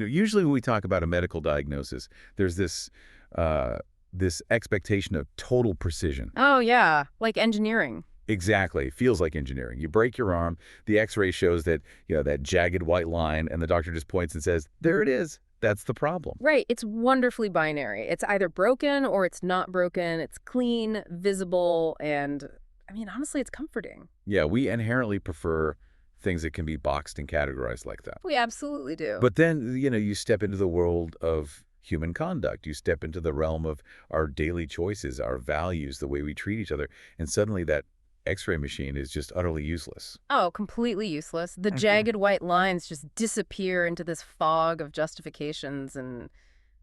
Usually when we talk about a medical diagnosis, there's this expectation of total precision. Oh, yeah, like engineering. Exactly. Feels like engineering. You break your arm, the x-ray shows that, that jagged white line, and the doctor just points and says, there it is. That's the problem. Right. It's wonderfully binary. It's either broken or it's not broken. It's clean, visible, and, honestly, it's comforting. Yeah, we inherently prefer things that can be boxed and categorized like that. We absolutely do. But then, you step into the world of human conduct. You step into the realm of our daily choices, our values, the way we treat each other, and suddenly that x-ray machine is just utterly useless. Oh, completely useless. The jagged white lines just disappear into this fog of justifications and,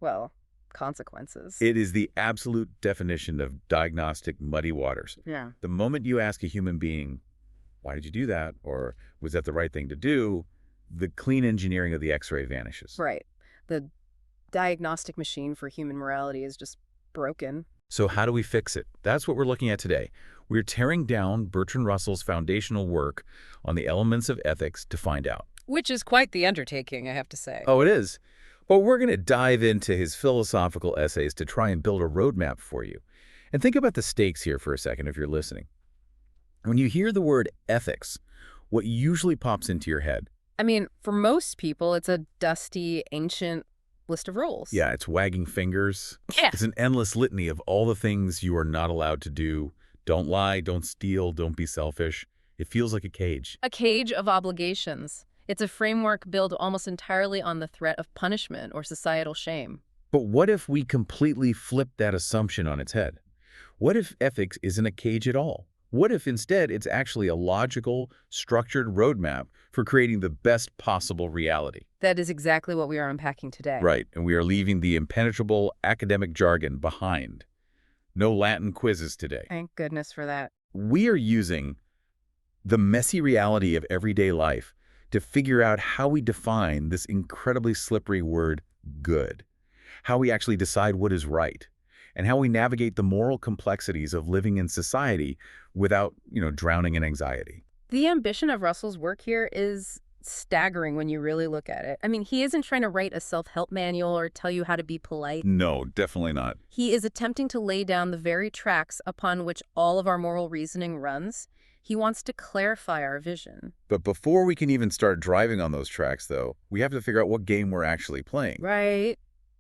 well, consequences. It is the absolute definition of diagnostic muddy waters. Yeah. The moment you ask a human being, why did you do that? Or was that the right thing to do? The clean engineering of the x-ray vanishes. Right. The diagnostic machine for human morality is just broken. So how do we fix it? That's what we're looking at today. We're tearing down Bertrand Russell's foundational work on the elements of ethics to find out. Which is quite the undertaking, I have to say. Oh, it is. But we're going to dive into his philosophical essays to try and build a roadmap for you. And think about the stakes here for a second if you're listening. When you hear the word ethics, what usually pops into your head? For most people, it's a dusty, ancient list of rules. Yeah, it's wagging fingers. Yeah. It's an endless litany of all the things you are not allowed to do. Don't lie, don't steal, don't be selfish. It feels like a cage. A cage of obligations. It's a framework built almost entirely on the threat of punishment or societal shame. But what if we completely flip that assumption on its head? What if ethics isn't a cage at all? What if instead it's actually a logical, structured roadmap for creating the best possible reality? That is exactly what we are unpacking today. Right, and we are leaving the impenetrable academic jargon behind. No Latin quizzes today. Thank goodness for that. We are using the messy reality of everyday life to figure out how we define this incredibly slippery word, good, how we actually decide what is right, and how we navigate the moral complexities of living in society without, drowning in anxiety. The ambition of Russell's work here is staggering when you really look at it. He isn't trying to write a self-help manual or tell you how to be polite. No, definitely not. He is attempting to lay down the very tracks upon which all of our moral reasoning runs. He wants to clarify our vision. But before we can even start driving on those tracks, though, we have to figure out what game we're actually playing. Right.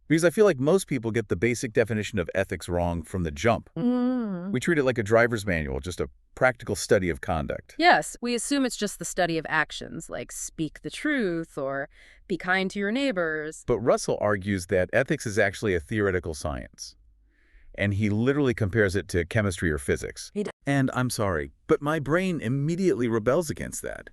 Because I feel like most people get the basic definition of ethics wrong from the jump. We treat it like a driver's manual, just a practical study of conduct. Yes, we assume it's just the study of actions, like speak the truth or be kind to your neighbors. But Russell argues that ethics is actually a theoretical science. And he literally compares it to chemistry or physics. And I'm sorry, but my brain immediately rebels against that.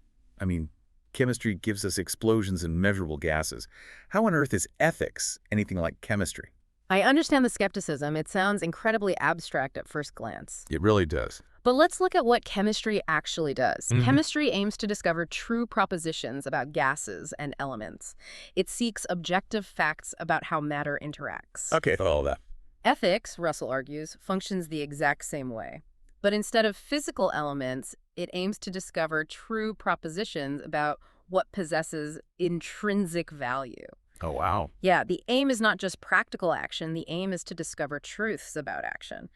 Chemistry gives us explosions and measurable gases. How on earth is ethics anything like chemistry? I understand the skepticism. It sounds incredibly abstract at first glance. It really does. But let's look at what chemistry actually does. Chemistry aims to discover true propositions about gases and elements. It seeks objective facts about how matter interacts. Okay, all that. Ethics, Russell argues, functions the exact same way. But instead of physical elements, it aims to discover true propositions about what possesses intrinsic value. Oh, wow. Yeah, the aim is not just practical action. The aim is to discover truths about action.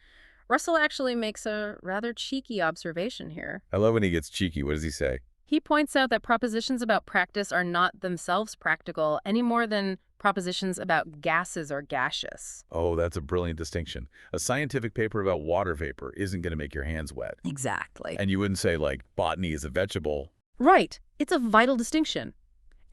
Russell actually makes a rather cheeky observation here. I love when he gets cheeky. What does he say? He points out that propositions about practice are not themselves practical any more than propositions about gases are gaseous. Oh, that's a brilliant distinction. A scientific paper about water vapor isn't going to make your hands wet. Exactly. And you wouldn't say, botany is a vegetable. Right. It's a vital distinction.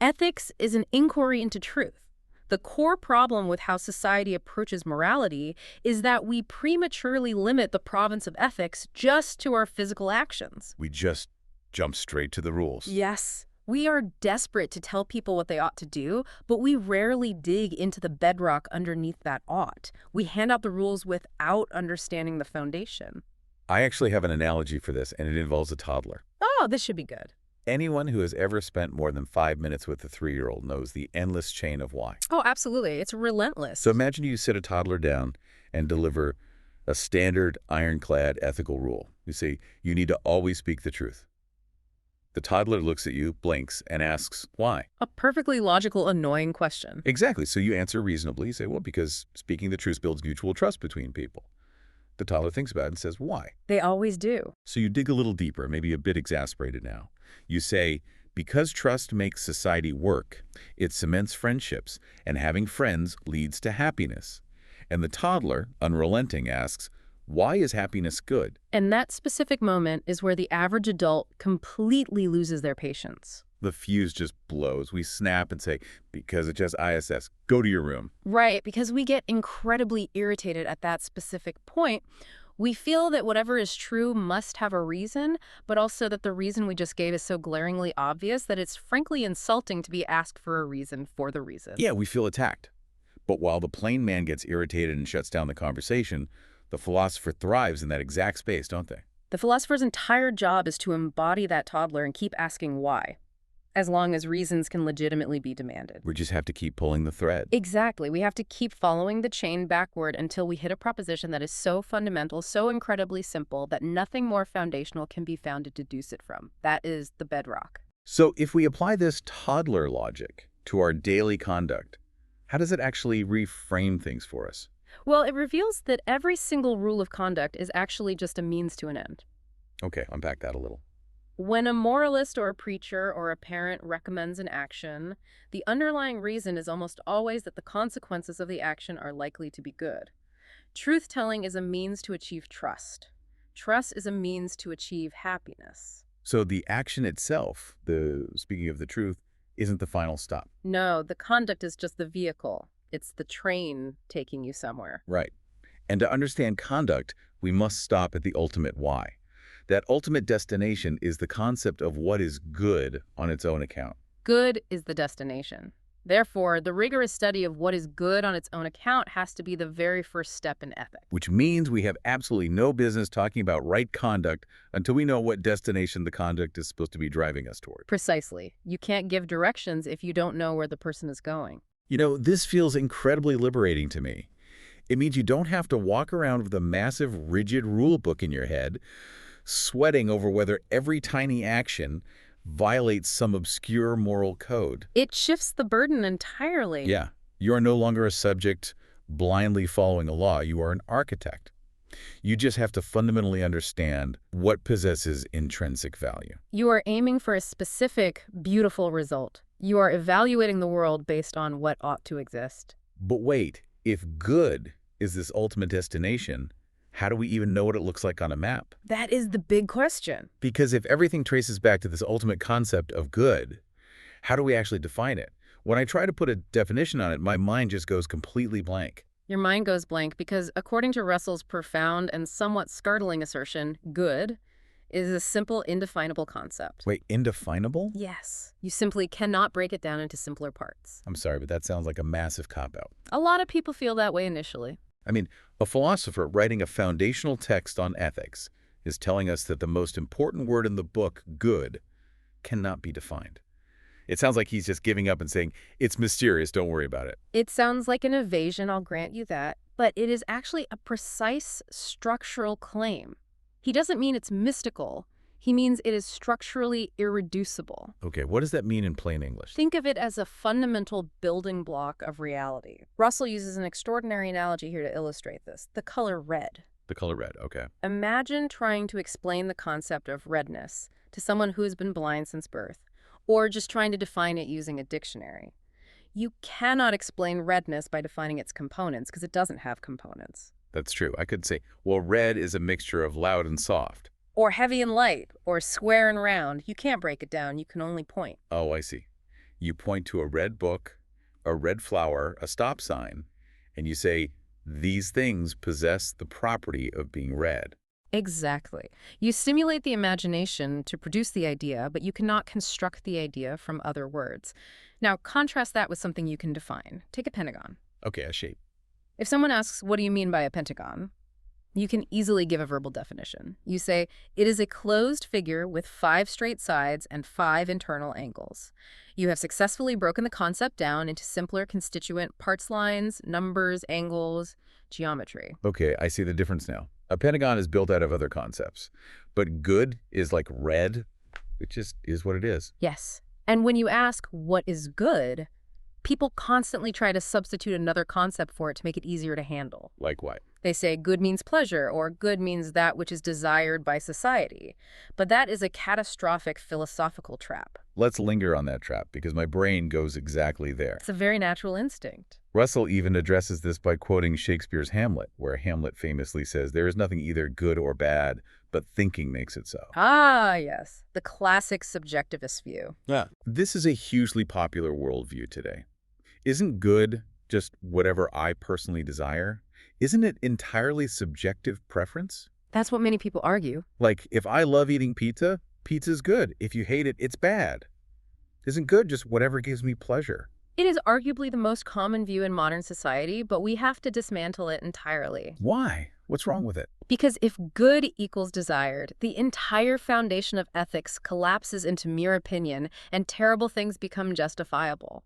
Ethics is an inquiry into truth. The core problem with how society approaches morality is that we prematurely limit the province of ethics just to our physical actions. We just jump straight to the rules. Yes. We are desperate to tell people what they ought to do, but we rarely dig into the bedrock underneath that ought. We hand out the rules without understanding the foundation. I actually have an analogy for this, and it involves a toddler. Oh, this should be good. Anyone who has ever spent more than 5 minutes with a 3-year-old knows the endless chain of why. Oh, absolutely. It's relentless. So imagine you sit a toddler down and deliver a standard ironclad ethical rule. You say, you need to always speak the truth. The toddler looks at you, blinks, and asks, why? A perfectly logical, annoying question. Exactly. So you answer reasonably. You say, well, because speaking the truth builds mutual trust between people. The toddler thinks about it and says, why? They always do. So you dig a little deeper, maybe a bit exasperated now. You say, because trust makes society work, it cements friendships, and having friends leads to happiness. And the toddler, unrelenting, asks, why is happiness good? And that specific moment is where the average adult completely loses their patience. The fuse just blows. We snap and say, because it's just ISS, go to your room. Right, because we get incredibly irritated at that specific point. We feel that whatever is true must have a reason, but also that the reason we just gave is so glaringly obvious that it's frankly insulting to be asked for a reason for the reason. Yeah, we feel attacked. But while the plain man gets irritated and shuts down the conversation, the philosopher thrives in that exact space, don't they? The philosopher's entire job is to embody that toddler and keep asking why, as long as reasons can legitimately be demanded. We just have to keep pulling the thread. Exactly. We have to keep following the chain backward until we hit a proposition that is so fundamental, so incredibly simple, that nothing more foundational can be found to deduce it from. That is the bedrock. So if we apply this toddler logic to our daily conduct, how does it actually reframe things for us? Well, it reveals that every single rule of conduct is actually just a means to an end. Okay, unpack that a little. When a moralist or a preacher or a parent recommends an action, the underlying reason is almost always that the consequences of the action are likely to be good. Truth-telling is a means to achieve trust. Trust is a means to achieve happiness. So the action itself, the speaking of the truth, isn't the final stop. No, the conduct is just the vehicle. It's the train taking you somewhere. Right. And to understand conduct, we must stop at the ultimate why. That ultimate destination is the concept of what is good on its own account. Good is the destination. Therefore, the rigorous study of what is good on its own account has to be the very first step in ethics. Which means we have absolutely no business talking about right conduct until we know what destination the conduct is supposed to be driving us toward. Precisely. You can't give directions if you don't know where the person is going. You know, this feels incredibly liberating to me. It means you don't have to walk around with a massive, rigid rule book in your head, sweating over whether every tiny action violates some obscure moral code. It shifts the burden entirely. Yeah, you are no longer a subject blindly following a law. You are an architect. You just have to fundamentally understand what possesses intrinsic value. You are aiming for a specific, beautiful result. You are evaluating the world based on what ought to exist. But wait, if good is this ultimate destination, how do we even know what it looks like on a map? That is the big question. Because if everything traces back to this ultimate concept of good, how do we actually define it? When I try to put a definition on it, my mind just goes completely blank. Your mind goes blank because, according to Russell's profound and somewhat startling assertion, good is a simple, indefinable concept. Wait, indefinable? Yes. You simply cannot break it down into simpler parts. I'm sorry, but that sounds like a massive cop-out. A lot of people feel that way initially. I mean, a philosopher writing a foundational text on ethics is telling us that the most important word in the book, good, cannot be defined. It sounds like he's just giving up and saying, it's mysterious, don't worry about it. It sounds like an evasion, I'll grant you that, but it is actually a precise structural claim. He doesn't mean it's mystical. He means it is structurally irreducible. Okay, what does that mean in plain English? Think of it as a fundamental building block of reality. Russell uses an extraordinary analogy here to illustrate this: the color red. The color red, okay. Imagine trying to explain the concept of redness to someone who has been blind since birth, or just trying to define it using a dictionary. You cannot explain redness by defining its components because it doesn't have components. That's true. I could say, well, red is a mixture of loud and soft. Or heavy and light, or square and round. You can't break it down. You can only point. Oh, I see. You point to a red book, a red flower, a stop sign, and you say, these things possess the property of being red. Exactly. You stimulate the imagination to produce the idea, but you cannot construct the idea from other words. Now, contrast that with something you can define. Take a pentagon. Okay, a shape. If someone asks, what do you mean by a pentagon? You can easily give a verbal definition. You say, it is a closed figure with 5 straight sides and 5 internal angles. You have successfully broken the concept down into simpler constituent parts lines, numbers, angles, geometry. Okay, I see the difference now. A pentagon is built out of other concepts, but good is like red, It just is what it is. Yes. And when you ask what is good, people constantly try to substitute another concept for it to make it easier to handle. Like what? They say good means pleasure, or good means that which is desired by society. But that is a catastrophic philosophical trap. Let's linger on that trap, because my brain goes exactly there. It's a very natural instinct. Russell even addresses this by quoting Shakespeare's Hamlet, where Hamlet famously says, "There is nothing either good or bad, but thinking makes it so." Ah, yes. The classic subjectivist view. Yeah. This is a hugely popular worldview today. Isn't good just whatever I personally desire? Isn't it entirely subjective preference? That's what many people argue. Like, if I love eating pizza, pizza's good. If you hate it, it's bad. Isn't good just whatever gives me pleasure? It is arguably the most common view in modern society, but we have to dismantle it entirely. Why? What's wrong with it? Because if good equals desired, the entire foundation of ethics collapses into mere opinion, and terrible things become justifiable.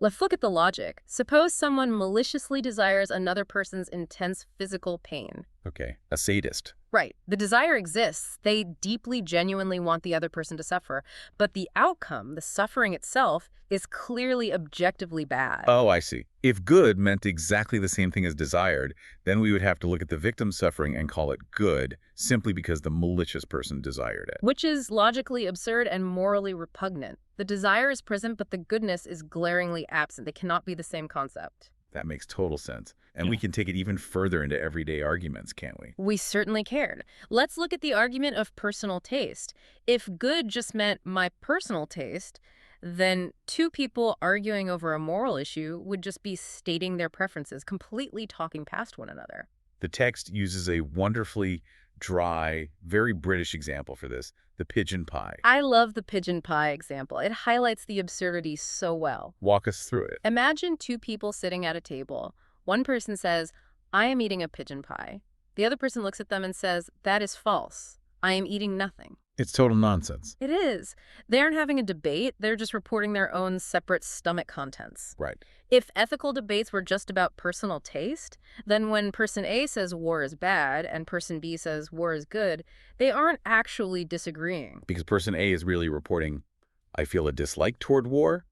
Let's look at the logic. Suppose someone maliciously desires another person's intense physical pain. Okay, a sadist. Right. The desire exists. They deeply, genuinely want the other person to suffer. But the outcome, the suffering itself, is clearly objectively bad. Oh, I see. If good meant exactly the same thing as desired, then we would have to look at the victim's suffering and call it good, simply because the malicious person desired it. Which is logically absurd and morally repugnant. The desire is present, but the goodness is glaringly absent. They cannot be the same concept. That makes total sense. And we can take it even further into everyday arguments, can't we? We certainly can. Let's look at the argument of personal taste. If good just meant my personal taste, then two people arguing over a moral issue would just be stating their preferences, completely talking past one another. The text uses a wonderfully dry, very British example for this, the pigeon pie. I love the pigeon pie example. It highlights the absurdity so well. Walk us through it. Imagine two people sitting at a table. One person says, "I am eating a pigeon pie." The other person looks at them and says, "That is false. I am eating nothing." It's total nonsense. It is. They aren't having a debate. They're just reporting their own separate stomach contents. Right. If ethical debates were just about personal taste, then when person A says war is bad and person B says war is good, they aren't actually disagreeing. Because person A is really reporting, "I feel a dislike toward war,"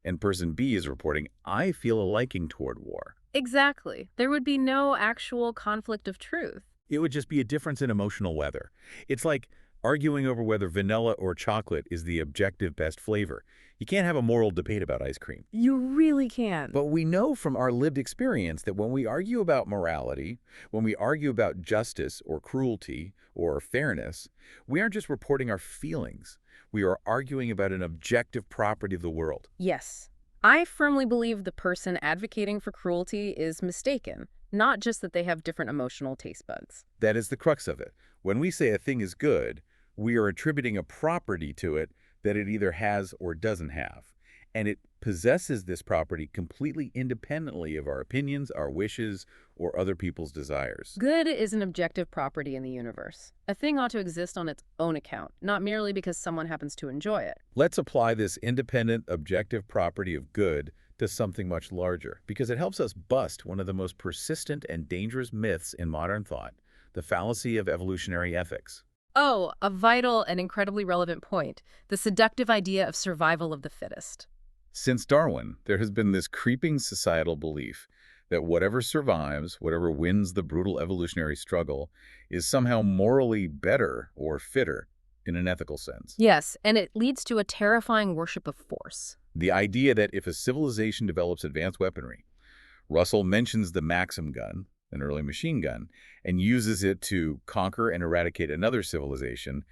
and person B is reporting, "I feel a liking toward war." Exactly. There would be no actual conflict of truth. It would just be a difference in emotional weather. It's like arguing over whether vanilla or chocolate is the objective best flavor. You can't have a moral debate about ice cream. You really can. But we know from our lived experience that when we argue about morality, when we argue about justice or cruelty or fairness, we aren't just reporting our feelings. We are arguing about an objective property of the world. Yes. I firmly believe the person advocating for cruelty is mistaken, not just that they have different emotional taste buds. That is the crux of it. When we say a thing is good, we are attributing a property to it that it either has or doesn't have. And it possesses this property completely independently of our opinions, our wishes, or other people's desires. Good is an objective property in the universe. A thing ought to exist on its own account, not merely because someone happens to enjoy it. Let's apply this independent, objective property of good to something much larger, because it helps us bust one of the most persistent and dangerous myths in modern thought, the fallacy of evolutionary ethics. Oh, a vital and incredibly relevant point, the seductive idea of survival of the fittest. Since Darwin, there has been this creeping societal belief that whatever survives, whatever wins the brutal evolutionary struggle, is somehow morally better or fitter in an ethical sense. Yes, and it leads to a terrifying worship of force. The idea that if a civilization develops advanced weaponry, Russell mentions the Maxim gun, an early machine gun, and uses it to conquer and eradicate another civilization,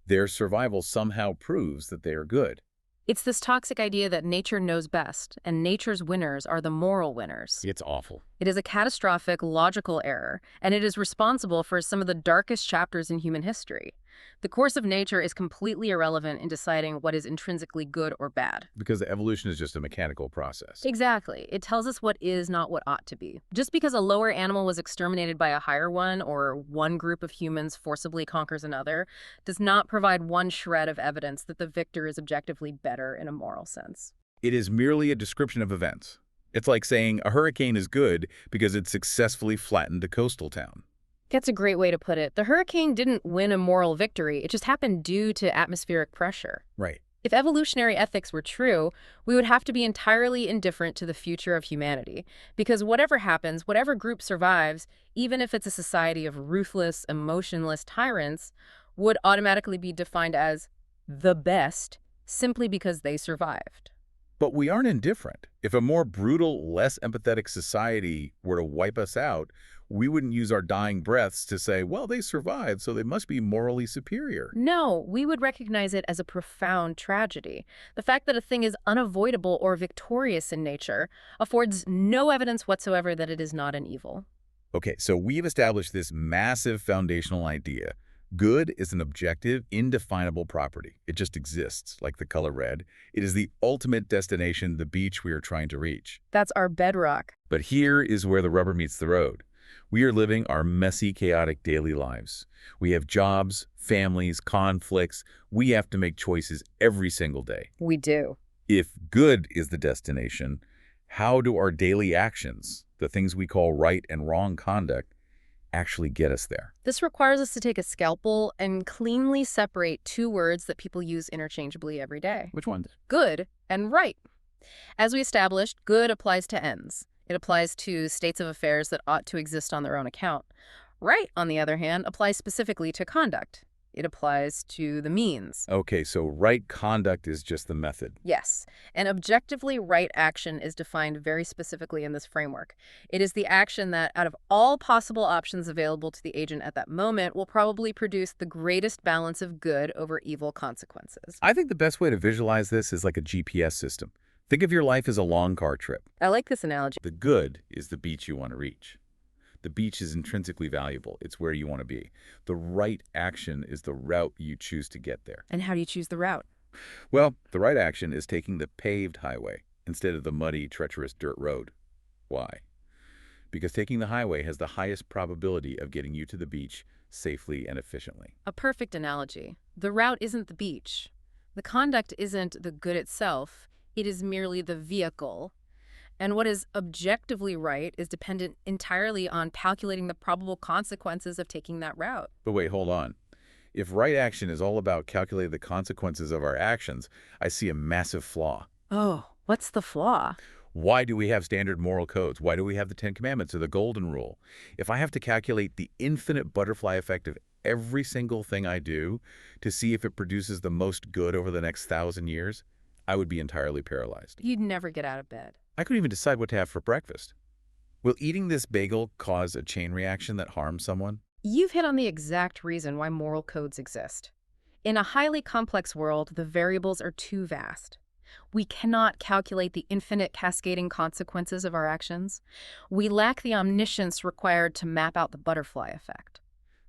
their survival somehow proves that they are good. It's this toxic idea that nature knows best, and nature's winners are the moral winners. It's awful. It is a catastrophic logical error, and it is responsible for some of the darkest chapters in human history. The course of nature is completely irrelevant in deciding what is intrinsically good or bad. Because evolution is just a mechanical process. Exactly. It tells us what is, not what ought to be. Just because a lower animal was exterminated by a higher one, or one group of humans forcibly conquers another, does not provide one shred of evidence that the victor is objectively better in a moral sense. It is merely a description of events. It's like saying a hurricane is good because it successfully flattened a coastal town. That's a great way to put it. The hurricane didn't win a moral victory. It just happened due to atmospheric pressure. Right. If evolutionary ethics were true, we would have to be entirely indifferent to the future of humanity. Because whatever happens, whatever group survives, even if it's a society of ruthless, emotionless tyrants, would automatically be defined as the best simply because they survived. But we aren't indifferent. If a more brutal, less empathetic society were to wipe us out, we wouldn't use our dying breaths to say, well, they survived, so they must be morally superior. No, we would recognize it as a profound tragedy. The fact that a thing is unavoidable or victorious in nature affords no evidence whatsoever that it is not an evil. Okay, so we've established this massive foundational idea. Good is an objective, indefinable property. It just exists, like the color red. It is the ultimate destination, the beach we are trying to reach. That's our bedrock. But here is where the rubber meets the road. We are living our messy, chaotic daily lives. We have jobs, families, conflicts. We have to make choices every single day. We do. If good is the destination, how do our daily actions, the things we call right and wrong conduct, actually get us there? This requires us to take a scalpel and cleanly separate two words that people use interchangeably every day. Which ones? Good and right. As we established, good applies to ends. It applies to states of affairs that ought to exist on their own account. Right, on the other hand, applies specifically to conduct. It applies to the means. Okay, so right conduct is just the method. Yes, an objectively right action is defined very specifically in this framework. It is the action that, out of all possible options available to the agent at that moment, will probably produce the greatest balance of good over evil consequences. I think the best way to visualize this is like a GPS system. Think of your life as a long car trip. I like this analogy. The good is the beach you want to reach. The beach is intrinsically valuable. It's where you want to be. The right action is the route you choose to get there. And how do you choose the route? Well, the right action is taking the paved highway instead of the muddy, treacherous dirt road. Why? Because taking the highway has the highest probability of getting you to the beach safely and efficiently. A perfect analogy. The route isn't the beach. The conduct isn't the good itself. It is merely the vehicle. And what is objectively right is dependent entirely on calculating the probable consequences of taking that route. But wait, hold on. If right action is all about calculating the consequences of our actions, I see a massive flaw. Oh, what's the flaw? Why do we have standard moral codes? Why do we have the Ten Commandments or the Golden Rule? If I have to calculate the infinite butterfly effect of every single thing I do to see if it produces the most good over the next 1,000 years, I would be entirely paralyzed. You'd never get out of bed. I couldn't even decide what to have for breakfast. Will eating this bagel cause a chain reaction that harms someone? You've hit on the exact reason why moral codes exist. In a highly complex world, the variables are too vast. We cannot calculate the infinite cascading consequences of our actions. We lack the omniscience required to map out the butterfly effect.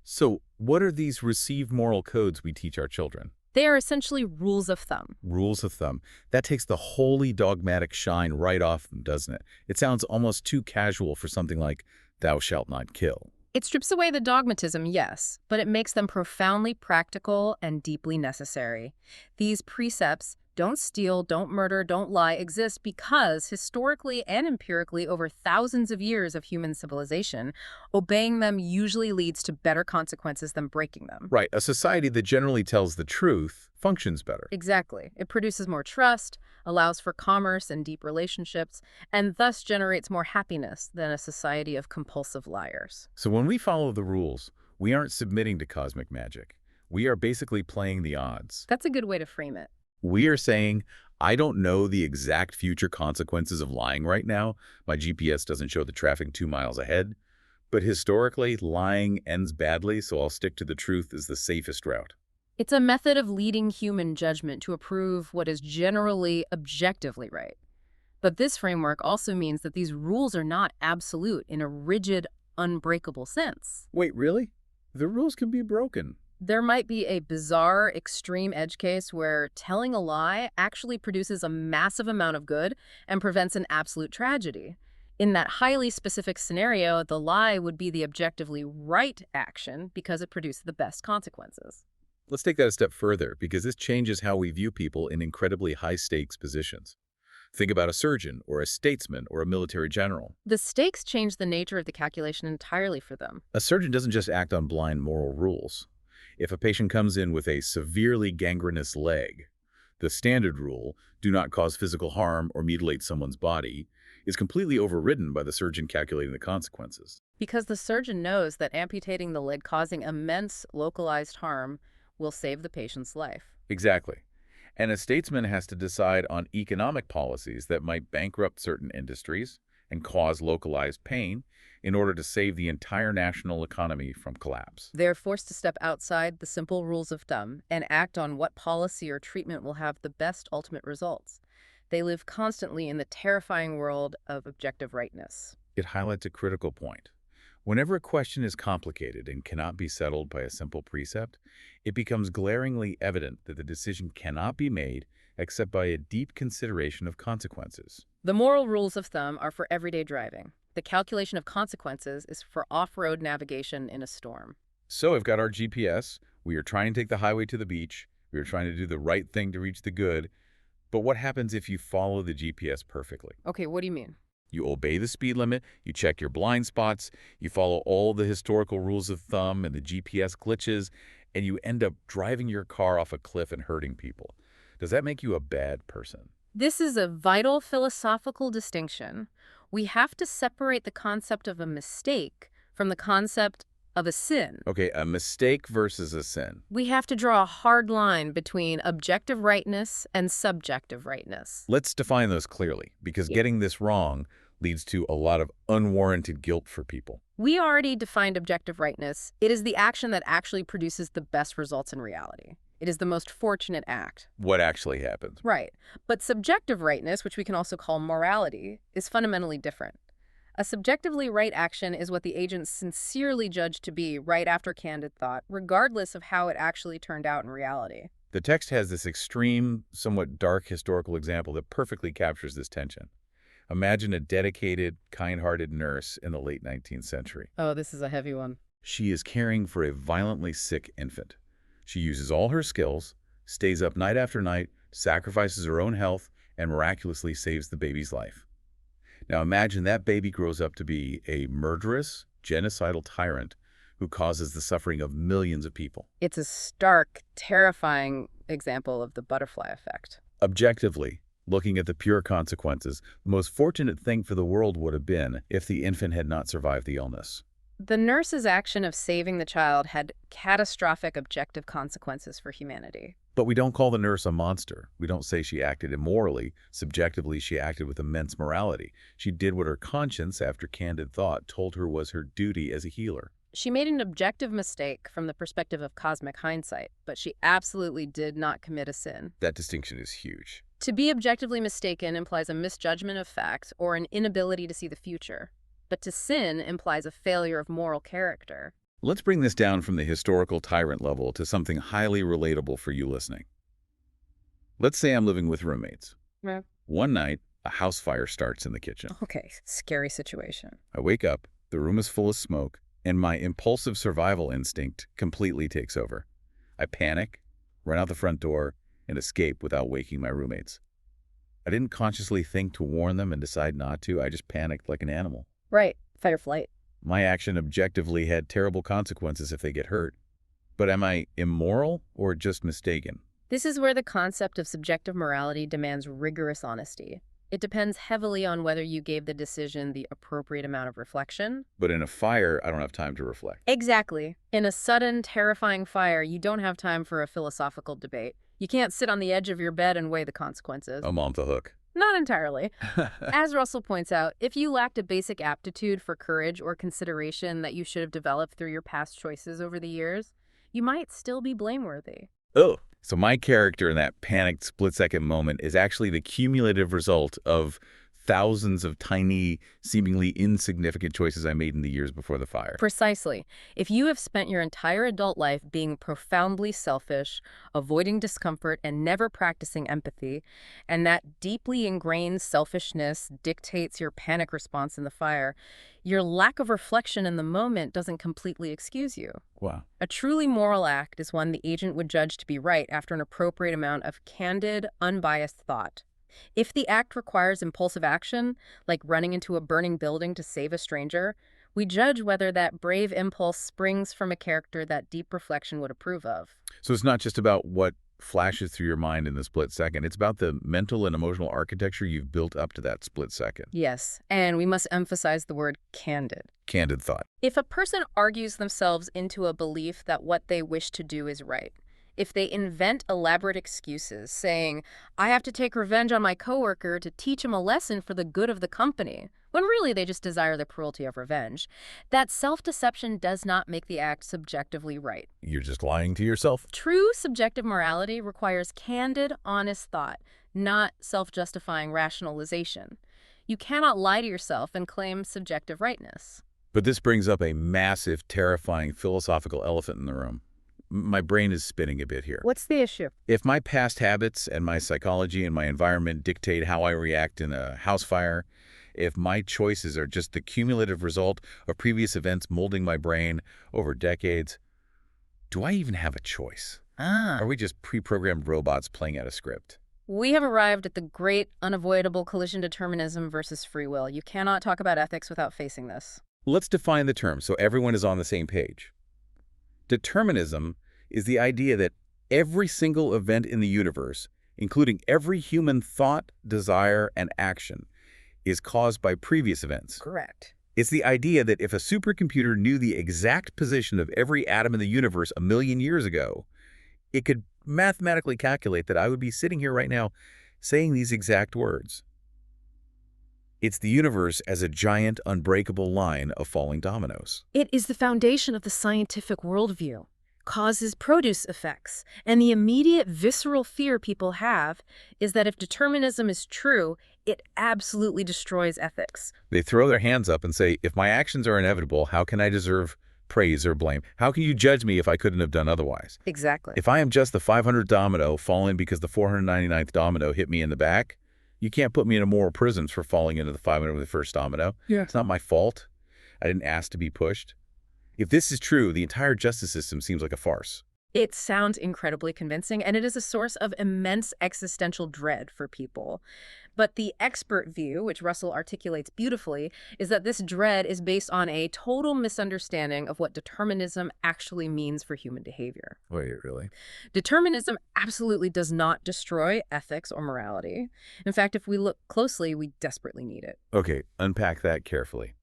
So, what are these received moral codes we teach our children? They are essentially rules of thumb. Rules of thumb. That takes the wholly dogmatic shine right off them, doesn't it? It sounds almost too casual for something like, thou shalt not kill. It strips away the dogmatism, yes, but it makes them profoundly practical and deeply necessary. These precepts, don't steal, don't murder, don't lie, exist because, historically and empirically over thousands of years of human civilization, obeying them usually leads to better consequences than breaking them. Right. A society that generally tells the truth functions better. Exactly. It produces more trust, allows for commerce and deep relationships, and thus generates more happiness than a society of compulsive liars. So when we follow the rules, we aren't submitting to cosmic magic. We are basically playing the odds. That's a good way to frame it. We are saying, I don't know the exact future consequences of lying right now. My GPS doesn't show the traffic 2 miles ahead. But historically, lying ends badly, so I'll stick to the truth as the safest route. It's a method of leading human judgment to approve what is generally objectively right. But this framework also means that these rules are not absolute in a rigid, unbreakable sense. Wait, really? The rules can be broken. There might be a bizarre, extreme edge case where telling a lie actually produces a massive amount of good and prevents an absolute tragedy. In that highly specific scenario, the lie would be the objectively right action because it produced the best consequences. Let's take that a step further, because this changes how we view people in incredibly high-stakes positions. Think about a surgeon or a statesman or a military general. The stakes change the nature of the calculation entirely for them. A surgeon doesn't just act on blind moral rules. If a patient comes in with a severely gangrenous leg, the standard rule, do not cause physical harm or mutilate someone's body, is completely overridden by the surgeon calculating the consequences. Because the surgeon knows that amputating the leg causing immense localized harm will save the patient's life. Exactly. And a statesman has to decide on economic policies that might bankrupt certain industries and cause localized pain in order to save the entire national economy from collapse. They're forced to step outside the simple rules of thumb and act on what policy or treatment will have the best ultimate results. They live constantly in the terrifying world of objective rightness. It highlights a critical point. Whenever a question is complicated and cannot be settled by a simple precept, it becomes glaringly evident that the decision cannot be made except by a deep consideration of consequences. The moral rules of thumb are for everyday driving. The calculation of consequences is for off-road navigation in a storm. So we've got our GPS. We are trying to take the highway to the beach. We are trying to do the right thing to reach the good. But what happens if you follow the GPS perfectly? Okay, what do you mean? You obey the speed limit, you check your blind spots, you follow all the historical rules of thumb and the GPS glitches, and you end up driving your car off a cliff and hurting people. Does that make you a bad person? This is a vital philosophical distinction. We have to separate the concept of a mistake from the concept of a sin. Okay, a mistake versus a sin. We have to draw a hard line between objective rightness and subjective rightness. Let's define those clearly, because getting this wrong leads to a lot of unwarranted guilt for people. We already defined objective rightness. It is the action that actually produces the best results in reality. It is the most fortunate act. What actually happens? Right. But subjective rightness, which we can also call morality, is fundamentally different. A subjectively right action is what the agent sincerely judged to be right after candid thought, regardless of how it actually turned out in reality. The text has this extreme, somewhat dark historical example that perfectly captures this tension. Imagine a dedicated, kind-hearted nurse in the late 19th century. Oh, this is a heavy one. She is caring for a violently sick infant. She uses all her skills, stays up night after night, sacrifices her own health, and miraculously saves the baby's life. Now imagine that baby grows up to be a murderous, genocidal tyrant who causes the suffering of millions of people. It's a stark, terrifying example of the butterfly effect. Objectively, looking at the pure consequences, the most fortunate thing for the world would have been if the infant had not survived the illness. The nurse's action of saving the child had catastrophic objective consequences for humanity. But we don't call the nurse a monster. We don't say she acted immorally. Subjectively, she acted with immense morality. She did what her conscience, after candid thought, told her was her duty as a healer. She made an objective mistake from the perspective of cosmic hindsight, but she absolutely did not commit a sin. That distinction is huge. To be objectively mistaken implies a misjudgment of fact or an inability to see the future. But to sin implies a failure of moral character. Let's bring this down from the historical tyrant level to something highly relatable for you listening. Let's say I'm living with roommates. Yeah. One night, a house fire starts in the kitchen. Okay, scary situation. I wake up, the room is full of smoke, and my impulsive survival instinct completely takes over. I panic, run out the front door, and escape without waking my roommates. I didn't consciously think to warn them and decide not to. I just panicked like an animal. Right, fight or flight. My action objectively had terrible consequences if they get hurt. But am I immoral or just mistaken? This is where the concept of subjective morality demands rigorous honesty. It depends heavily on whether you gave the decision the appropriate amount of reflection. But in a fire, I don't have time to reflect. Exactly. In a sudden, terrifying fire, you don't have time for a philosophical debate. You can't sit on the edge of your bed and weigh the consequences. I'm on the hook. Not entirely. As Russell points out, if you lacked a basic aptitude for courage or consideration that you should have developed through your past choices over the years, you might still be blameworthy. Oh, so my character in that panicked split-second moment is actually the cumulative result of thousands of tiny, seemingly insignificant choices I made in the years before the fire. Precisely. If you have spent your entire adult life being profoundly selfish, avoiding discomfort, and never practicing empathy, and that deeply ingrained selfishness dictates your panic response in the fire, your lack of reflection in the moment doesn't completely excuse you. Wow. A truly moral act is one the agent would judge to be right after an appropriate amount of candid, unbiased thought. If the act requires impulsive action, like running into a burning building to save a stranger, we judge whether that brave impulse springs from a character that deep reflection would approve of. So it's not just about what flashes through your mind in the split second. It's about the mental and emotional architecture you've built up to that split second. Yes, and we must emphasize the word candid. Candid thought. If a person argues themselves into a belief that what they wish to do is right, if they invent elaborate excuses saying, I have to take revenge on my coworker to teach him a lesson for the good of the company, when really they just desire the cruelty of revenge, that self-deception does not make the act subjectively right. You're just lying to yourself. True subjective morality requires candid, honest thought, not self-justifying rationalization. You cannot lie to yourself and claim subjective rightness. But this brings up a massive, terrifying philosophical elephant in the room. My brain is spinning a bit here. What's the issue? If my past habits and my psychology and my environment dictate how I react in a house fire, if my choices are just the cumulative result of previous events molding my brain over decades, do I even have a choice? Are we just pre-programmed robots playing out a script? We have arrived at the great unavoidable collision determinism versus free will. You cannot talk about ethics without facing this. Let's define the term so everyone is on the same page. Determinism is the idea that every single event in the universe, including every human thought, desire, and action, is caused by previous events. Correct. It's the idea that if a supercomputer knew the exact position of every atom in the universe a million years ago, it could mathematically calculate that I would be sitting here right now saying these exact words. It's the universe as a giant, unbreakable line of falling dominoes. It is the foundation of the scientific worldview, causes produce effects, and the immediate visceral fear people have is that if determinism is true, it absolutely destroys ethics. They throw their hands up and say, if my actions are inevitable, how can I deserve praise or blame? How can you judge me if I couldn't have done otherwise? Exactly. If I am just the 500th domino falling because the 499th domino hit me in the back, you can't put me in a moral prison for falling into the 501st domino. Yeah. It's not my fault. I didn't ask to be pushed. If this is true, the entire justice system seems like a farce. It sounds incredibly convincing, and it is a source of immense existential dread for people. But the expert view, which Russell articulates beautifully, is that this dread is based on a total misunderstanding of what determinism actually means for human behavior. Wait, really? Determinism absolutely does not destroy ethics or morality. In fact, if we look closely, we desperately need it. Okay, unpack that carefully.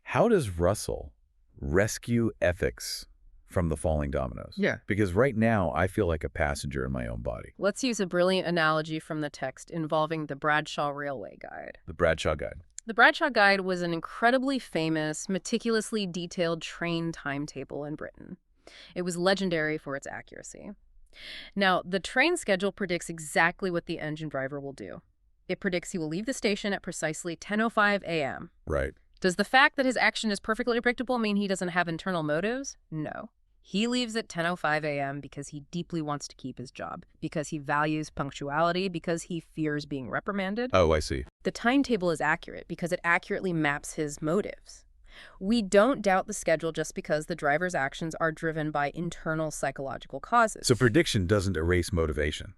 How does Russell rescue ethics from the falling dominoes? Yeah. Because right now, I feel like a passenger in my own body. Let's use a brilliant analogy from the text involving the Bradshaw Railway Guide. The Bradshaw Guide. The Bradshaw Guide was an incredibly famous, meticulously detailed train timetable in Britain. It was legendary for its accuracy. Now, the train schedule predicts exactly what the engine driver will do. It predicts he will leave the station at precisely 10:05 a.m. Right. Does the fact that his action is perfectly predictable mean he doesn't have internal motives? No. He leaves at 10:05 a.m. because he deeply wants to keep his job, because he values punctuality, because he fears being reprimanded. Oh, I see. The timetable is accurate because it accurately maps his motives. We don't doubt the schedule just because the driver's actions are driven by internal psychological causes. So prediction doesn't erase motivation.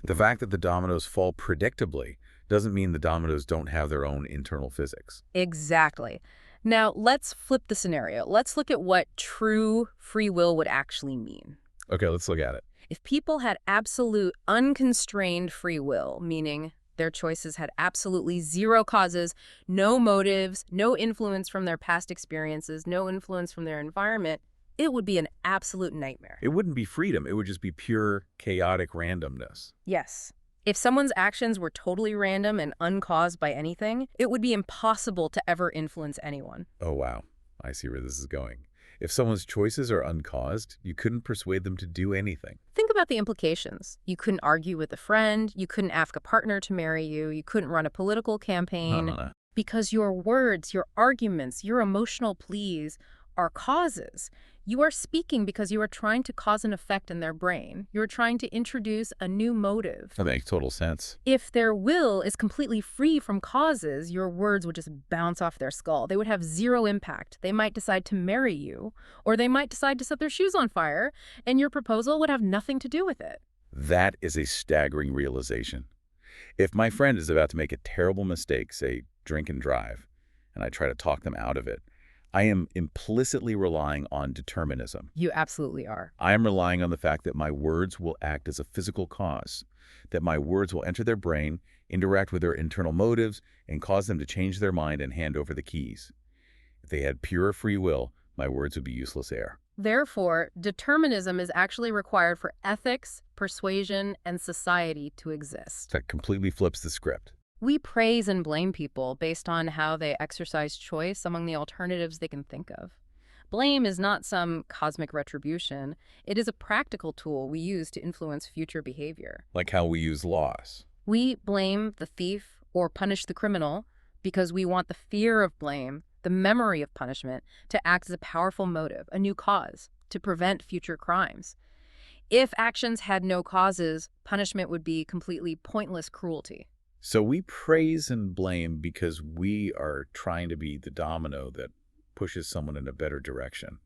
The fact that the dominoes fall predictably doesn't mean the dominoes don't have their own internal physics. Exactly. Now, let's flip the scenario. Let's look at what true free will would actually mean. Okay, let's look at it. If people had absolute, unconstrained free will, meaning their choices had absolutely zero causes, no motives, no influence from their past experiences, no influence from their environment, it would be an absolute nightmare. It wouldn't be freedom. It would just be pure chaotic randomness. Yes. If someone's actions were totally random and uncaused by anything, it would be impossible to ever influence anyone. Oh, wow. I see where this is going. If someone's choices are uncaused, you couldn't persuade them to do anything. Think about the implications. You couldn't argue with a friend. You couldn't ask a partner to marry you. You couldn't run a political campaign. Because your words, your arguments, your emotional pleas are causes. You are speaking because you are trying to cause an effect in their brain. You're trying to introduce a new motive. That makes total sense. If their will is completely free from causes, your words would just bounce off their skull. They would have zero impact. They might decide to marry you, or they might decide to set their shoes on fire, and your proposal would have nothing to do with it. That is a staggering realization. If my friend is about to make a terrible mistake, say drink and drive, and I try to talk them out of it, I am implicitly relying on determinism. You absolutely are. I am relying on the fact that my words will act as a physical cause, that my words will enter their brain, interact with their internal motives, and cause them to change their mind and hand over the keys. If they had pure free will, my words would be useless air. Therefore, determinism is actually required for ethics, persuasion, and society to exist. That completely flips the script. We praise and blame people based on how they exercise choice among the alternatives they can think of. Blame is not some cosmic retribution. It is a practical tool we use to influence future behavior. Like how we use laws. We blame the thief or punish the criminal because we want the fear of blame, the memory of punishment, to act as a powerful motive, a new cause, to prevent future crimes. If actions had no causes, punishment would be completely pointless cruelty. So we praise and blame because we are trying to be the domino that pushes someone in a better direction.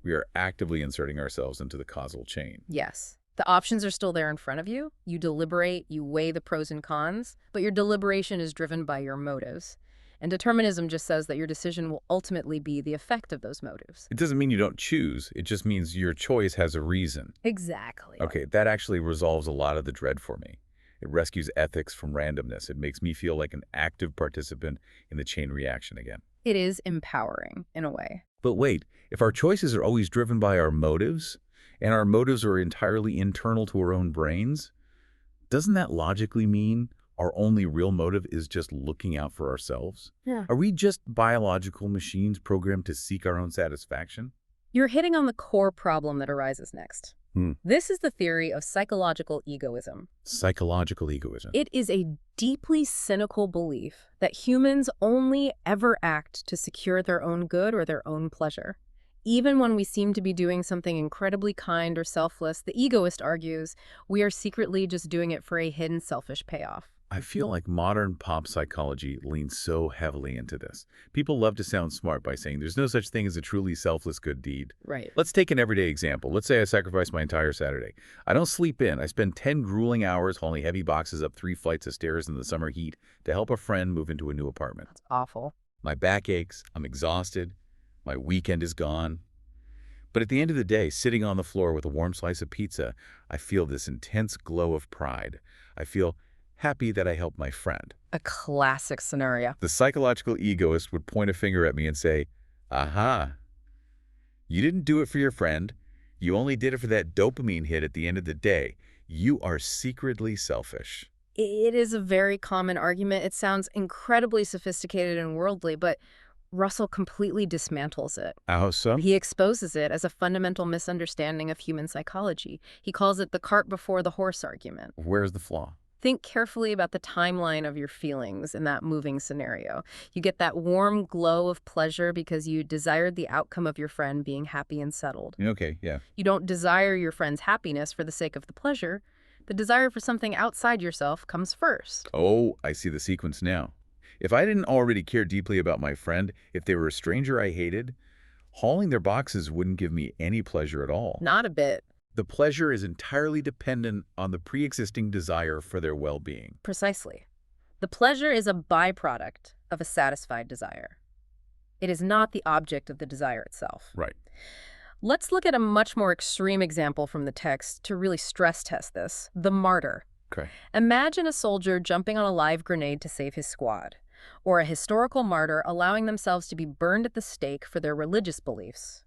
We are actively inserting ourselves into the causal chain. Yes. The options are still there in front of you. You deliberate, you weigh the pros and cons, but your deliberation is driven by your motives. And determinism just says that your decision will ultimately be the effect of those motives. It doesn't mean you don't choose. It just means your choice has a reason. Exactly. Okay, that actually resolves a lot of the dread for me. It rescues ethics from randomness. It makes me feel like an active participant in the chain reaction again. It is empowering, in a way. But wait, if our choices are always driven by our motives, and our motives are entirely internal to our own brains, doesn't that logically mean our only real motive is just looking out for ourselves? Yeah. Are we just biological machines programmed to seek our own satisfaction? You're hitting on the core problem that arises next. This is the theory of psychological egoism. Psychological egoism. It is a deeply cynical belief that humans only ever act to secure their own good or their own pleasure. Even when we seem to be doing something incredibly kind or selfless, the egoist argues we are secretly just doing it for a hidden selfish payoff. I feel like modern pop psychology leans so heavily into this. People love to sound smart by saying there's no such thing as a truly selfless good deed. Right. Let's take an everyday example. Let's say I sacrifice my entire Saturday. I don't sleep in. I spend 10 grueling hours hauling heavy boxes up 3 flights of stairs in the summer heat to help a friend move into a new apartment. That's awful. My back aches. I'm exhausted. My weekend is gone. But at the end of the day, sitting on the floor with a warm slice of pizza, I feel this intense glow of pride. I feel happy that I helped my friend. A classic scenario. The psychological egoist would point a finger at me and say, aha, you didn't do it for your friend. You only did it for that dopamine hit at the end of the day. You are secretly selfish. It is a very common argument. It sounds incredibly sophisticated and worldly, but Russell completely dismantles it. How so? He exposes it as a fundamental misunderstanding of human psychology. He calls it the cart before the horse argument. Where's the flaw? Think carefully about the timeline of your feelings in that moving scenario. You get that warm glow of pleasure because you desired the outcome of your friend being happy and settled. Okay, yeah. You don't desire your friend's happiness for the sake of the pleasure. The desire for something outside yourself comes first. Oh, I see the sequence now. If I didn't already care deeply about my friend, if they were a stranger I hated, hauling their boxes wouldn't give me any pleasure at all. Not a bit. The pleasure is entirely dependent on the pre-existing desire for their well-being. Precisely. The pleasure is a byproduct of a satisfied desire. It is not the object of the desire itself. Right. Let's look at a much more extreme example from the text to really stress test this. The martyr. Okay. Imagine a soldier jumping on a live grenade to save his squad, or a historical martyr allowing themselves to be burned at the stake for their religious beliefs.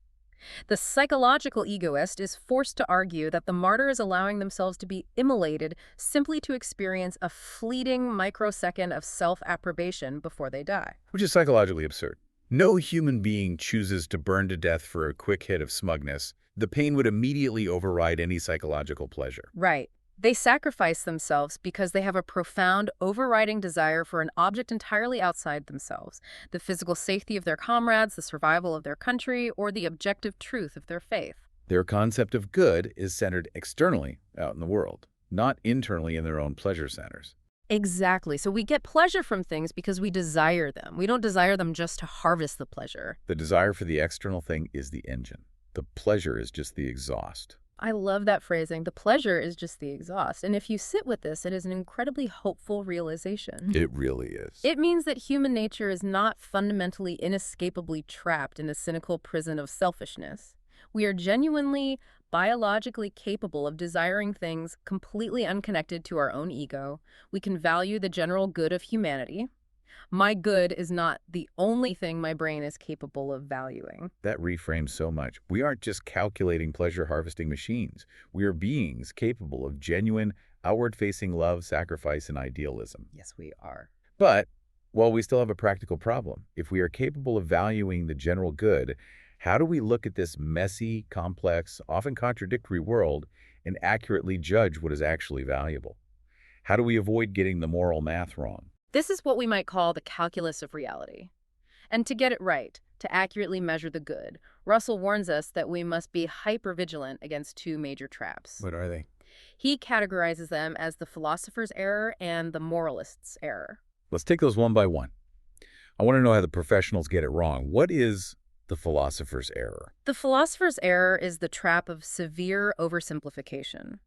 The psychological egoist is forced to argue that the martyr is allowing themselves to be immolated simply to experience a fleeting microsecond of self-approbation before they die. Which is psychologically absurd. No human being chooses to burn to death for a quick hit of smugness. The pain would immediately override any psychological pleasure. Right. They sacrifice themselves because they have a profound, overriding desire for an object entirely outside themselves, the physical safety of their comrades, the survival of their country, or the objective truth of their faith. Their concept of good is centered externally out in the world, not internally in their own pleasure centers. Exactly. So we get pleasure from things because we desire them. We don't desire them just to harvest the pleasure. The desire for the external thing is the engine. The pleasure is just the exhaust. I love that phrasing. The pleasure is just the exhaust. And if you sit with this, it is an incredibly hopeful realization. It really is. It means that human nature is not fundamentally inescapably trapped in a cynical prison of selfishness. We are genuinely, biologically capable of desiring things completely unconnected to our own ego. We can value the general good of humanity. My good is not the only thing my brain is capable of valuing. That reframes so much. We aren't just calculating pleasure-harvesting machines. We are beings capable of genuine, outward-facing love, sacrifice, and idealism. Yes, we are. But, while we still have a practical problem, if we are capable of valuing the general good, how do we look at this messy, complex, often contradictory world and accurately judge what is actually valuable? How do we avoid getting the moral math wrong? This is what we might call the calculus of reality. And to get it right, to accurately measure the good, Russell warns us that we must be hypervigilant against two major traps. What are they? He categorizes them as the philosopher's error and the moralist's error. Let's take those one by one. I want to know how the professionals get it wrong. What is the philosopher's error? The philosopher's error is the trap of severe oversimplification.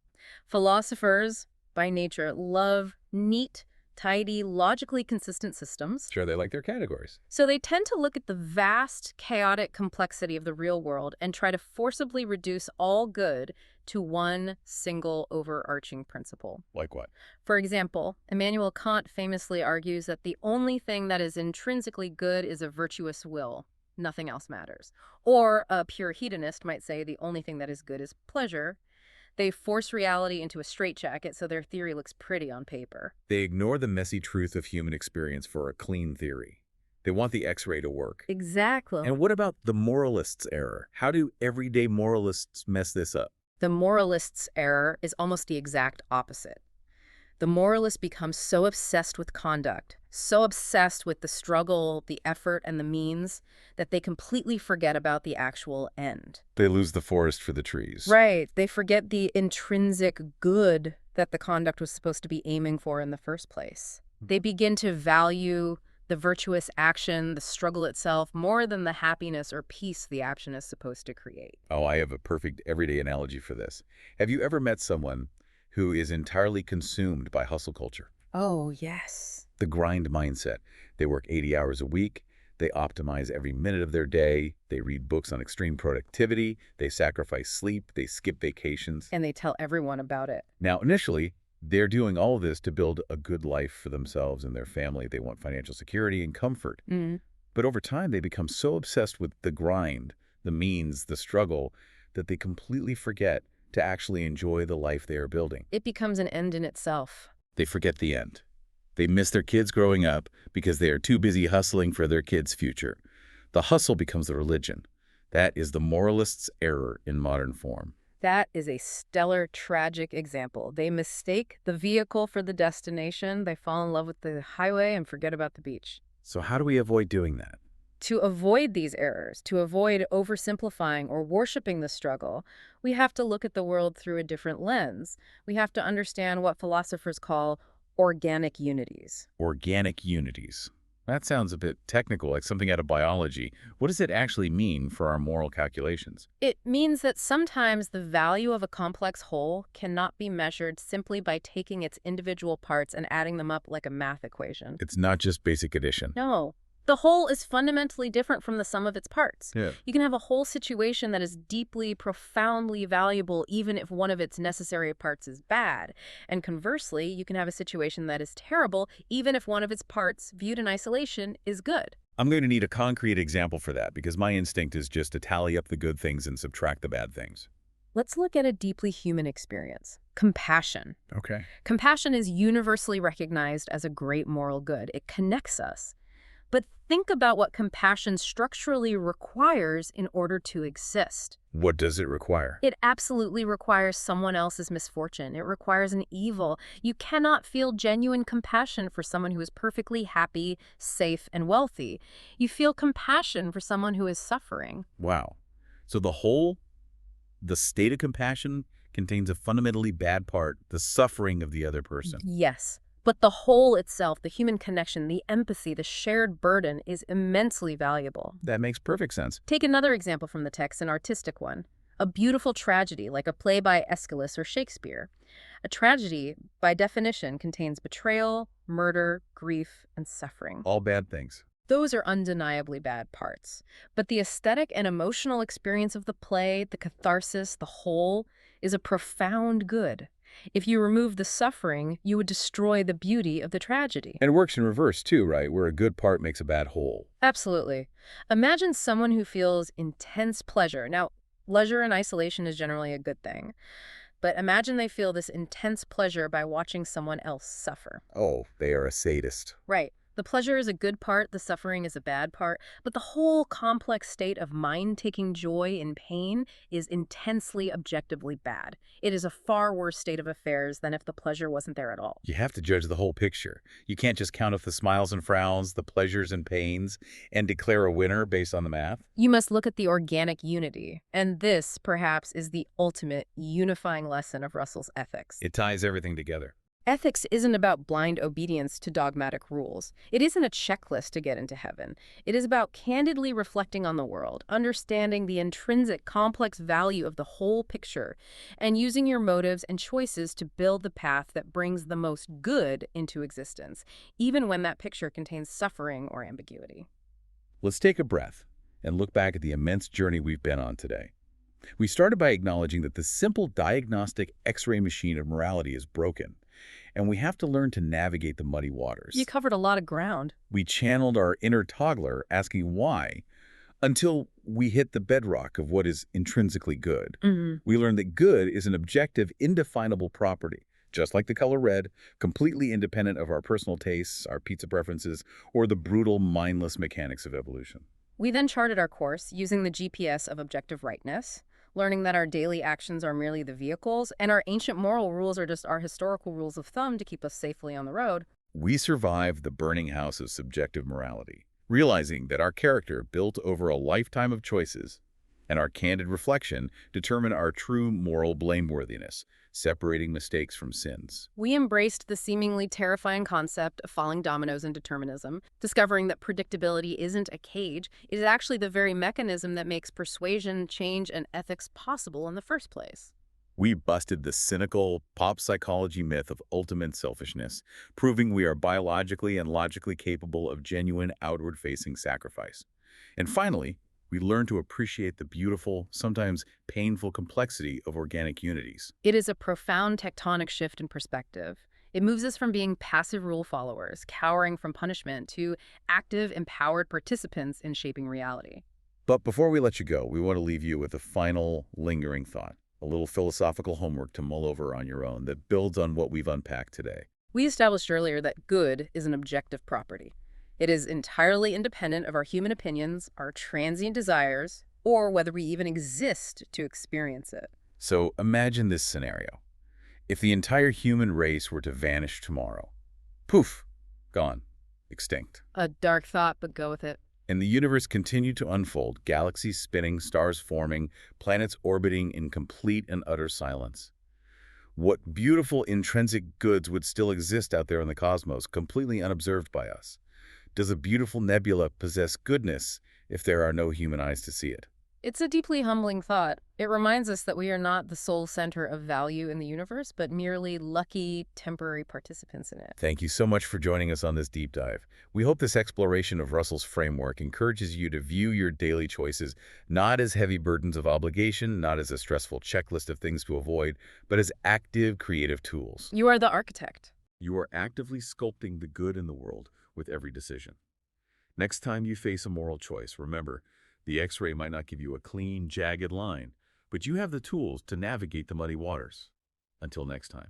Philosophers, by nature, love neat, tidy, logically consistent systems. Sure, they like their categories. So they tend to look at the vast, chaotic complexity of the real world and try to forcibly reduce all good to one single overarching principle. Like what? For example, Immanuel Kant famously argues that the only thing that is intrinsically good is a virtuous will. Nothing else matters. Or a pure hedonist might say the only thing that is good is pleasure. They force reality into a straitjacket so their theory looks pretty on paper. They ignore the messy truth of human experience for a clean theory. They want the X-ray to work. Exactly. And what about the moralist's error? How do everyday moralists mess this up? The moralist's error is almost the exact opposite. The moralist becomes so obsessed with conduct, so obsessed with the struggle, the effort, and the means, that they completely forget about the actual end. They lose the forest for the trees. Right. They forget the intrinsic good that the conduct was supposed to be aiming for in the first place. They begin to value the virtuous action, the struggle itself, more than the happiness or peace the action is supposed to create. Oh, I have a perfect everyday analogy for this. Have you ever met someone who is entirely consumed by hustle culture? Oh, yes. The grind mindset. They work 80 hours a week. They optimize every minute of their day. They read books on extreme productivity. They sacrifice sleep. They skip vacations. And they tell everyone about it. Now, initially, they're doing all of this to build a good life for themselves and their family. They want financial security and comfort. But over time, they become so obsessed with the grind, the means, the struggle, that they completely forget to actually enjoy the life they are building. It becomes an end in itself. They forget the end. They miss their kids growing up because they are too busy hustling for their kids' future. The hustle becomes the religion. That is the moralist's error in modern form. That is a stellar, tragic example. They mistake the vehicle for the destination. They fall in love with the highway and forget about the beach. So how do we avoid doing that? To avoid these errors, to avoid oversimplifying or worshiping the struggle, we have to look at the world through a different lens. We have to understand what philosophers call organic unities. Organic unities. That sounds a bit technical, like something out of biology. What does it actually mean for our moral calculations? It means that sometimes the value of a complex whole cannot be measured simply by taking its individual parts and adding them up like a math equation. It's not just basic addition. No. The whole is fundamentally different from the sum of its parts. Yeah. You can have a whole situation that is deeply, profoundly valuable even if one of its necessary parts is bad. And conversely, you can have a situation that is terrible even if one of its parts, viewed in isolation, is good. I'm going to need a concrete example for that because my instinct is just to tally up the good things and subtract the bad things. Let's look at a deeply human experience. Compassion. Okay. Compassion is universally recognized as a great moral good. It connects us. But think about what compassion structurally requires in order to exist. What does it require? It absolutely requires someone else's misfortune. It requires an evil. You cannot feel genuine compassion for someone who is perfectly happy, safe, and wealthy. You feel compassion for someone who is suffering. Wow. So the state of compassion contains a fundamentally bad part, the suffering of the other person. Yes. But the whole itself, the human connection, the empathy, the shared burden is immensely valuable. That makes perfect sense. Take another example from the text, an artistic one. A beautiful tragedy, like a play by Aeschylus or Shakespeare. A tragedy, by definition, contains betrayal, murder, grief, and suffering. All bad things. Those are undeniably bad parts. But the aesthetic and emotional experience of the play, the catharsis, the whole, is a profound good. If you remove the suffering, you would destroy the beauty of the tragedy. And it works in reverse too, right? Where a good part makes a bad whole. Absolutely. Imagine someone who feels intense pleasure. Now, leisure in isolation is generally a good thing. But imagine they feel this intense pleasure by watching someone else suffer. Oh, they are a sadist. Right. The pleasure is a good part, the suffering is a bad part, but the whole complex state of mind taking joy in pain is intensely objectively bad. It is a far worse state of affairs than if the pleasure wasn't there at all. You have to judge the whole picture. You can't just count off the smiles and frowns, the pleasures and pains, and declare a winner based on the math. You must look at the organic unity, and this, perhaps, is the ultimate unifying lesson of Russell's ethics. It ties everything together. Ethics isn't about blind obedience to dogmatic rules. It isn't a checklist to get into heaven. It is about candidly reflecting on the world, understanding the intrinsic, complex value of the whole picture, and using your motives and choices to build the path that brings the most good into existence, even when that picture contains suffering or ambiguity. Let's take a breath and look back at the immense journey we've been on today. We started by acknowledging that the simple diagnostic X-ray machine of morality is broken, and we have to learn to navigate the muddy waters. You covered a lot of ground. We channeled our inner toddler asking why until we hit the bedrock of what is intrinsically good. We learned that good is an objective, indefinable property, just like the color red, completely independent of our personal tastes, our pizza preferences, or the brutal, mindless mechanics of evolution. We then charted our course using the GPS of objective rightness, learning that our daily actions are merely the vehicles, and our ancient moral rules are just our historical rules of thumb to keep us safely on the road. We survived the burning house of subjective morality, realizing that our character, built over a lifetime of choices, and our candid reflection determine our true moral blameworthiness, separating mistakes from sins. We embraced the seemingly terrifying concept of falling dominoes and determinism, discovering that predictability isn't a cage, it is actually the very mechanism that makes persuasion, change, and ethics possible in the first place. We busted the cynical pop psychology myth of ultimate selfishness, proving we are biologically and logically capable of genuine outward-facing sacrifice. And finally, we learn to appreciate the beautiful, sometimes painful complexity of organic unities. It is a profound tectonic shift in perspective. It moves us from being passive rule followers, cowering from punishment, to active, empowered participants in shaping reality. But before we let you go, we want to leave you with a final, lingering thought, a little philosophical homework to mull over on your own that builds on what we've unpacked today. We established earlier that good is an objective property. It is entirely independent of our human opinions, our transient desires, or whether we even exist to experience it. So imagine this scenario. If the entire human race were to vanish tomorrow, poof, gone, extinct. A dark thought, but go with it. And the universe continued to unfold, galaxies spinning, stars forming, planets orbiting in complete and utter silence. What beautiful intrinsic goods would still exist out there in the cosmos, completely unobserved by us? Does a beautiful nebula possess goodness if there are no human eyes to see it? It's a deeply humbling thought. It reminds us that we are not the sole center of value in the universe, but merely lucky, temporary participants in it. Thank you so much for joining us on this deep dive. We hope this exploration of Russell's framework encourages you to view your daily choices not as heavy burdens of obligation, not as a stressful checklist of things to avoid, but as active, creative tools. You are the architect. You are actively sculpting the good in the world with every decision. Next time you face a moral choice, remember, the X-ray might not give you a clean, jagged line, but you have the tools to navigate the muddy waters. Until next time.